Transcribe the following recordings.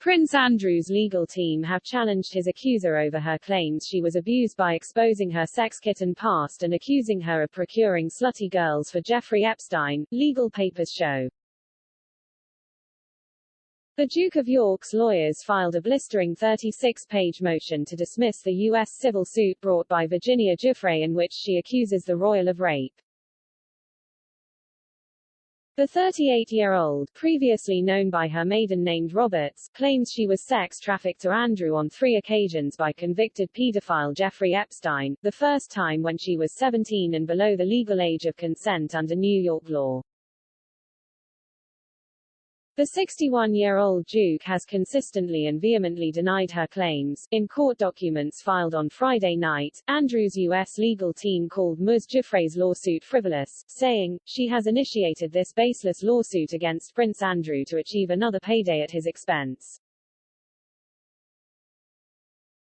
Prince Andrew's legal team have challenged his accuser over her claims she was abused by exposing her sex kitten past and accusing her of procuring slutty girls for Jeffrey Epstein, legal papers show. The Duke of York's lawyers filed a blistering 36-page motion to dismiss the U.S. civil suit brought by Virginia Giuffre in which she accuses the royal of rape. The 38-year-old, previously known by her maiden name Roberts, claims she was sex trafficked to Andrew on 3 occasions by convicted pedophile Jeffrey Epstein, the first time when she was 17 and below the legal age of consent under New York law. The 61-year-old Duke has consistently and vehemently denied her claims. In court documents filed on Friday night, Andrew's U.S. legal team called Ms. Giuffre's lawsuit frivolous, saying, she has initiated this baseless lawsuit against Prince Andrew to achieve another payday at his expense.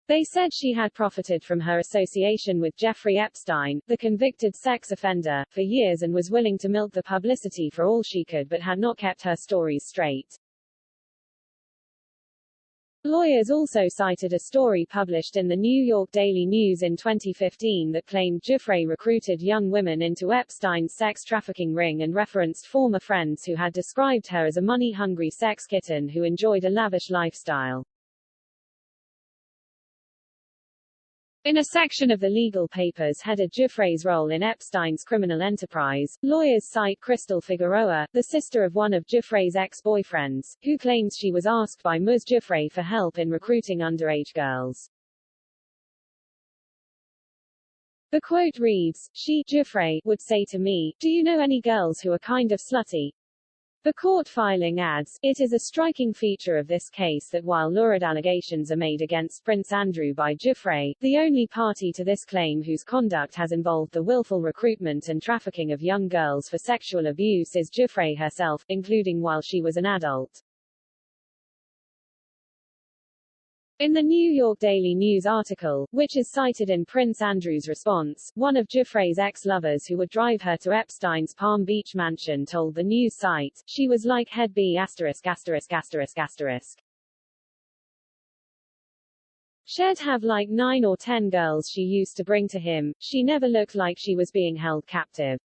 They said she had profited from her association with Jeffrey Epstein, the convicted sex offender, for years and was willing to milk the publicity for all she could but had not kept her stories straight. Lawyers also cited a story published in the New York Daily News in 2015 that claimed Giuffre recruited young women into Epstein's sex trafficking ring and referenced former friends who had described her as a money-hungry sex kitten who enjoyed a lavish lifestyle. In a section of the legal papers headed Giuffre's role in Epstein's criminal enterprise, lawyers cite Crystal Figueroa, the sister of one of Giuffre's ex-boyfriends, who claims she was asked by Ms. Giuffre for help in recruiting underage girls. The quote reads, she, Giuffre, would say to me, do you know any girls who are kind of slutty? The court filing adds, it is a striking feature of this case that while lurid allegations are made against Prince Andrew by Giuffre, the only party to this claim whose conduct has involved the willful recruitment and trafficking of young girls for sexual abuse is Giuffre herself, including while she was an adult. In the New York Daily News article, which is cited in Prince Andrew's response, one of Giuffre's ex-lovers who would drive her to Epstein's Palm Beach mansion told the news site, she was like head B***********. She'd have like 9 or 10 girls she used to bring to him, she never looked like she was being held captive.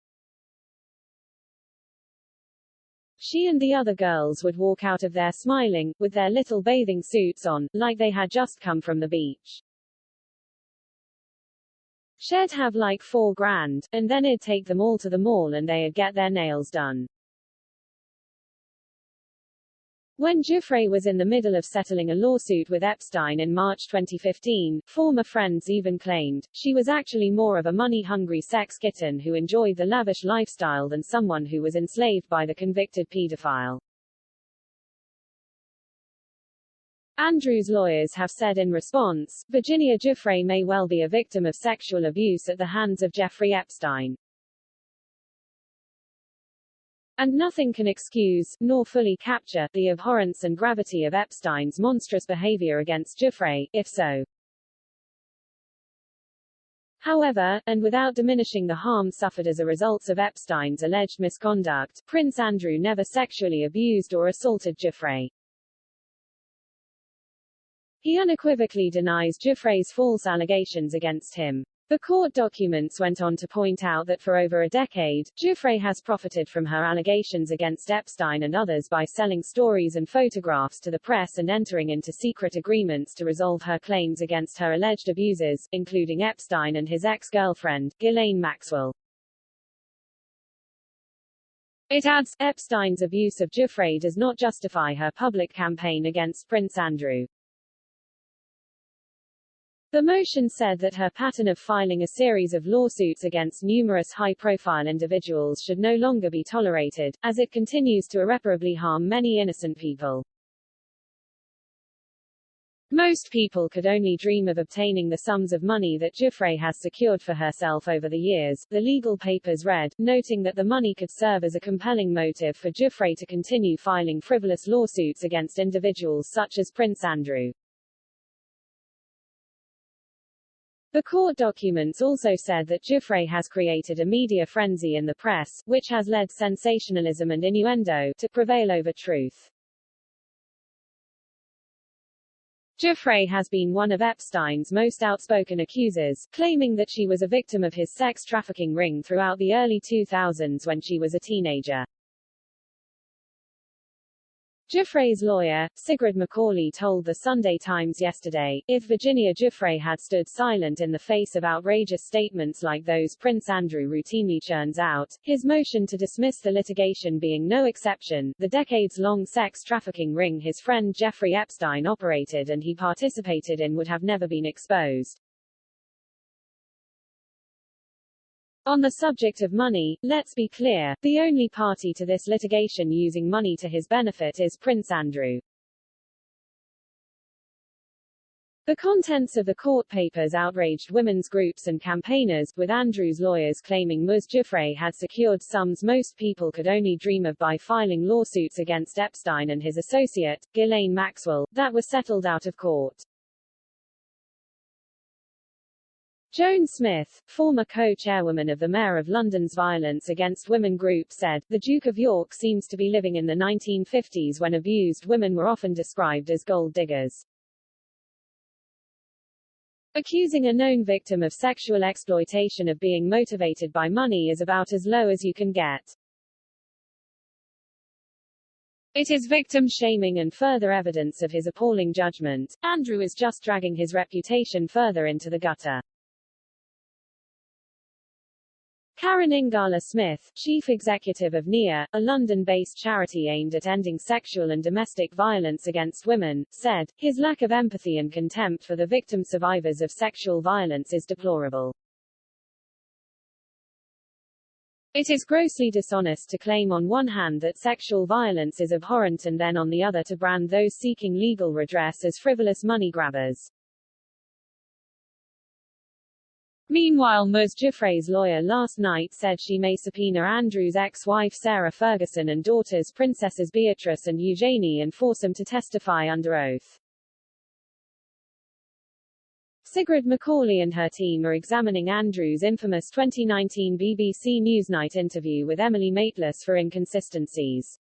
She and the other girls would walk out of there smiling, with their little bathing suits on, like they had just come from the beach. She'd have like $4,000, and then it'd take them all to the mall and they'd get their nails done. When Giuffre was in the middle of settling a lawsuit with Epstein in March 2015, former friends even claimed, she was actually more of a money-hungry sex kitten who enjoyed the lavish lifestyle than someone who was enslaved by the convicted pedophile. Andrew's lawyers have said in response, Virginia Giuffre may well be a victim of sexual abuse at the hands of Jeffrey Epstein. And nothing can excuse, nor fully capture, the abhorrence and gravity of Epstein's monstrous behavior against Giuffre, if so. However, and without diminishing the harm suffered as a result of Epstein's alleged misconduct, Prince Andrew never sexually abused or assaulted Giuffre. He unequivocally denies Giuffre's false allegations against him. The court documents went on to point out that for over a decade, Giuffre has profited from her allegations against Epstein and others by selling stories and photographs to the press and entering into secret agreements to resolve her claims against her alleged abusers, including Epstein and his ex-girlfriend, Ghislaine Maxwell. It adds, Epstein's abuse of Giuffre does not justify her public campaign against Prince Andrew. The motion said that her pattern of filing a series of lawsuits against numerous high-profile individuals should no longer be tolerated, as it continues to irreparably harm many innocent people. Most people could only dream of obtaining the sums of money that Giuffre has secured for herself over the years, the legal papers read, noting that the money could serve as a compelling motive for Giuffre to continue filing frivolous lawsuits against individuals such as Prince Andrew. The court documents also said that Giuffre has created a media frenzy in the press, which has led sensationalism and innuendo to prevail over truth. Giuffre has been one of Epstein's most outspoken accusers, claiming that she was a victim of his sex trafficking ring throughout the early 2000s when she was a teenager. Giuffre's lawyer, Sigrid McCauley, told the Sunday Times yesterday, if Virginia Giuffre had stood silent in the face of outrageous statements like those Prince Andrew routinely churns out, his motion to dismiss the litigation being no exception, the decades-long sex trafficking ring his friend Jeffrey Epstein operated and he participated in would have never been exposed. On the subject of money, let's be clear, the only party to this litigation using money to his benefit is Prince Andrew. The contents of the court papers outraged women's groups and campaigners, with Andrew's lawyers claiming Ms. Giuffre had secured sums most people could only dream of by filing lawsuits against Epstein and his associate, Ghislaine Maxwell, that were settled out of court. Joan Smith, former co-chairwoman of the Mayor of London's Violence Against Women group, said, "The Duke of York seems to be living in the 1950s when abused women were often described as gold diggers." Accusing a known victim of sexual exploitation of being motivated by money is about as low as you can get. It is victim shaming and further evidence of his appalling judgment. Andrew is just dragging his reputation further into the gutter. Karen Ingala-Smith, chief executive of NIA, a London-based charity aimed at ending sexual and domestic violence against women, said, "His lack of empathy and contempt for the victim survivors of sexual violence is deplorable. It is grossly dishonest to claim on one hand that sexual violence is abhorrent and then on the other to brand those seeking legal redress as frivolous money grabbers." Meanwhile, Ms. Giuffre's lawyer last night said she may subpoena Andrew's ex-wife Sarah Ferguson and daughters Princesses Beatrice and Eugenie and force them to testify under oath. Sigrid McCauley and her team are examining Andrew's infamous 2019 BBC Newsnight interview with Emily Maitlis for inconsistencies.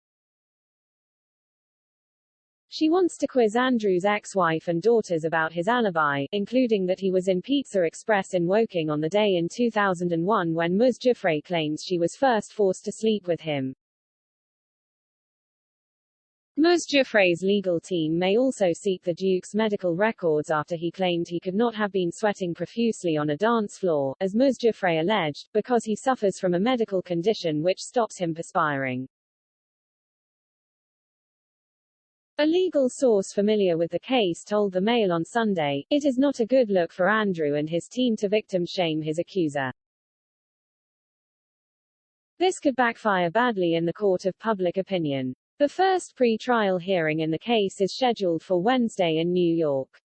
She wants to quiz Andrew's ex-wife and daughters about his alibi, including that he was in Pizza Express in Woking on the day in 2001 when Ms. Giuffre claims she was first forced to sleep with him. Ms. Giuffre's legal team may also seek the Duke's medical records after he claimed he could not have been sweating profusely on a dance floor, as Ms. Giuffre alleged, because he suffers from a medical condition which stops him perspiring. A legal source familiar with the case told the Mail on Sunday, "It is not a good look for Andrew and his team to victim shame his accuser. This could backfire badly in the court of public opinion." The first pre-trial hearing in the case is scheduled for Wednesday in New York.